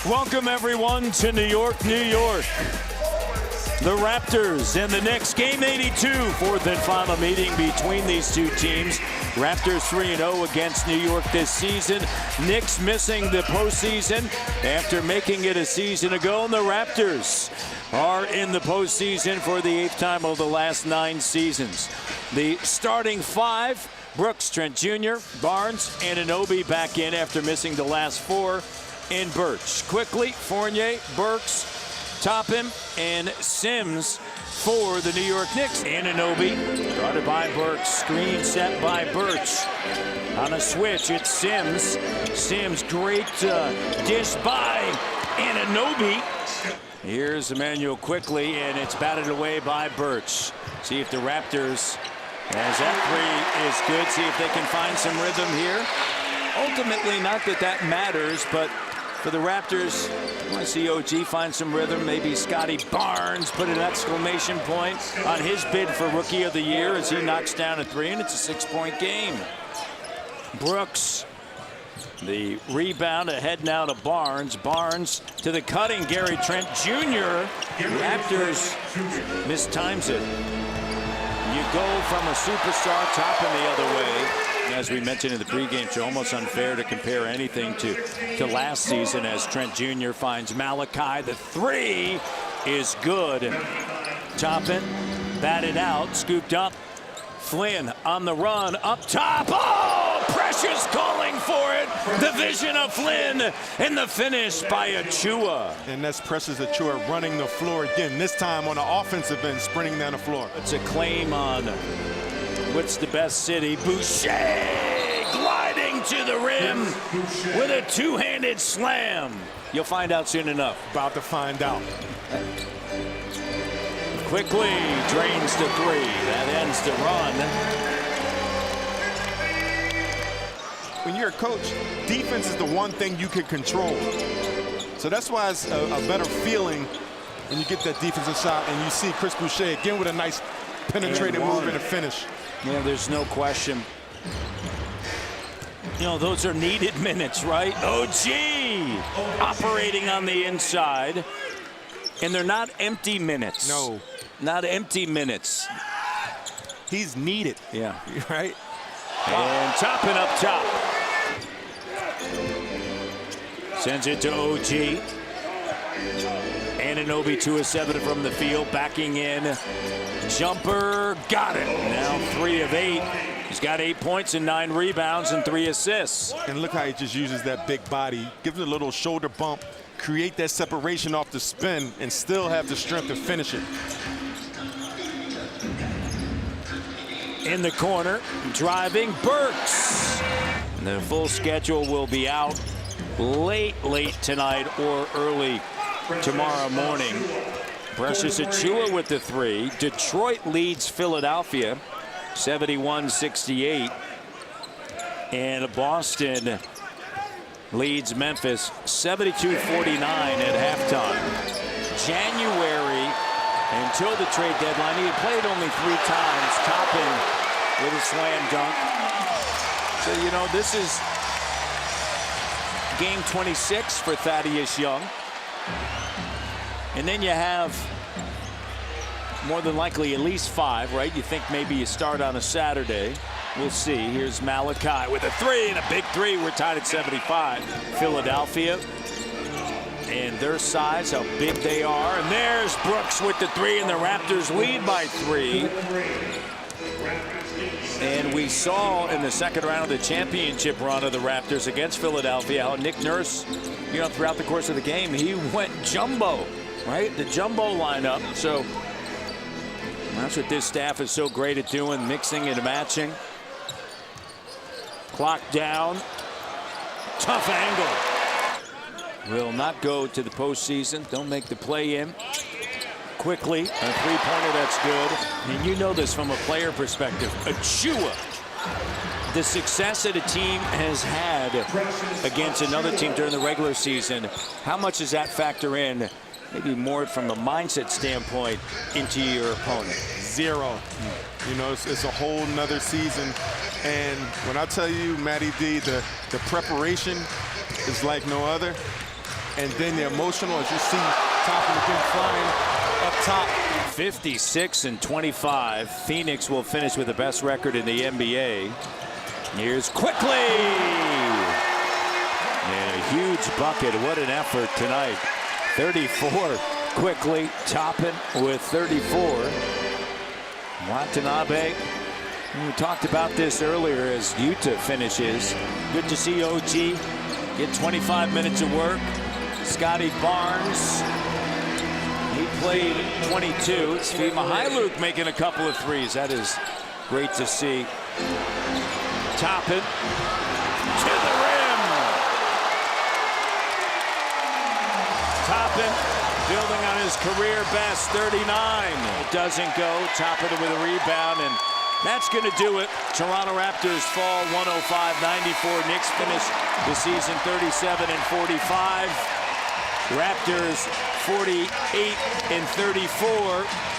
Welcome everyone to New York, New York. The Raptors and the Knicks, game 82, fourth and final meeting between these two teams. Raptors 3-0 against New York this season. Knicks missing the postseason after making it a season ago, and the Raptors are in the postseason for the 8th time over the last 9 seasons. The starting 5, Brooks, Trent Jr., Barnes, and Anunoby back in after missing the last 4. In Birch. Quickly, Fournier, Burks, Toppin, and Sims for the New York Knicks. Anunoby, guarded by Burks, screen set by Birch. On a switch, it's Sims. Sims, great dish by Anunoby. Here's Emmanuel quickly, and it's batted away by Birch. See if the Raptors, as that 3 is good, see if they can find some rhythm here. Ultimately, not that that matters, but for the Raptors, I want to see OG find some rhythm. Maybe Scotty Barnes put an exclamation point on his bid for Rookie of the Year as he knocks down a 3, and it's a 6-point game. Brooks, the rebound ahead now to Barnes. Barnes to the cutting Gary Trent Jr. Raptors mistimes it. You go from a superstar Toppin the other way. As we mentioned in the pregame show, almost unfair to compare anything to last season as Trent Jr. finds Malachi. The 3 is good. Toppin batted out, scooped up. Flynn on the run, up top. Oh, Precious calling for it. The vision of Flynn and the finish by Achua. And that's Precious Achua running the floor again, this time on the offensive end, sprinting down the floor. It's a claim on what's the best city. Boucher gliding to the rim with a 2-handed slam. You'll find out soon enough. About to find out. Quickly drains to 3. That ends the run. When you're a coach, defense is the one thing you can control. So that's why it's a better feeling when you get that defensive shot and you see Chris Boucher again with a nice penetrating move and a finish. Yeah, there's no question. You know, those are needed minutes, right? OG operating on the inside. And they're not empty minutes. No. Not empty minutes. He's needed. Yeah. Right? And Toppin up top. Sends it to OG. Anunoby 2 of 7 from the field, backing in. Jumper, got it. Now 3 of 8. He's got 8 points and 9 rebounds and 3 assists. And look how he just uses that big body, gives it a little shoulder bump, create that separation off the spin, and still have the strength to finish it. In the corner, driving Burks. And the full schedule will be out late tonight or early tomorrow morning. Precious Achua with the 3. Detroit leads Philadelphia 71-68. And Boston leads Memphis 72-49 at halftime. January, until the trade deadline, he had played only 3 times. Toppin with a slam dunk. So, you know, this is game 26 for Thaddeus Young. And then you have more than likely at least 5, right? You think maybe you start on a Saturday. We'll see. Here's Malachi with a 3 and a big 3. We're tied at 75. Philadelphia and their size, how big they are. And there's Brooks with the 3, and the Raptors lead by 3. And we saw in the second round of the championship run of the Raptors against Philadelphia how Nick Nurse, you know, throughout the course of the game, he went jumbo, right? The jumbo lineup. So that's what this staff is so great at doing, mixing and matching. Clock down. Tough angle. Will not go to the postseason. Don't make the play-in. Quickly, a 3-pointer, that's good. And you know this from a player perspective. Achua, the success that a team has had against another team during the regular season, how much does that factor in, maybe more from a mindset standpoint, into your opponent? 0. You know, it's a whole nother season. And when I tell you, Matty D, the preparation is like no other. and then the emotional, as you see Toppin again flying up top. 56-25. Phoenix will finish with the best record in the NBA. Here's quickly. And a huge bucket. What an effort tonight. 34 quickly. Toppin with 34. Watanabe. We talked about this earlier as Utah finishes. Good to see OG get 25 minutes of work. Scotty Barnes. He played 22. It's Mihailuk making a couple of threes. That is great to see. Toppin to the rim. Toppin building on his career best, 39. It doesn't go. Toppin with a rebound, and that's going to do it. Toronto Raptors fall 105-94. Knicks finish the season 37-45. Raptors 48-34.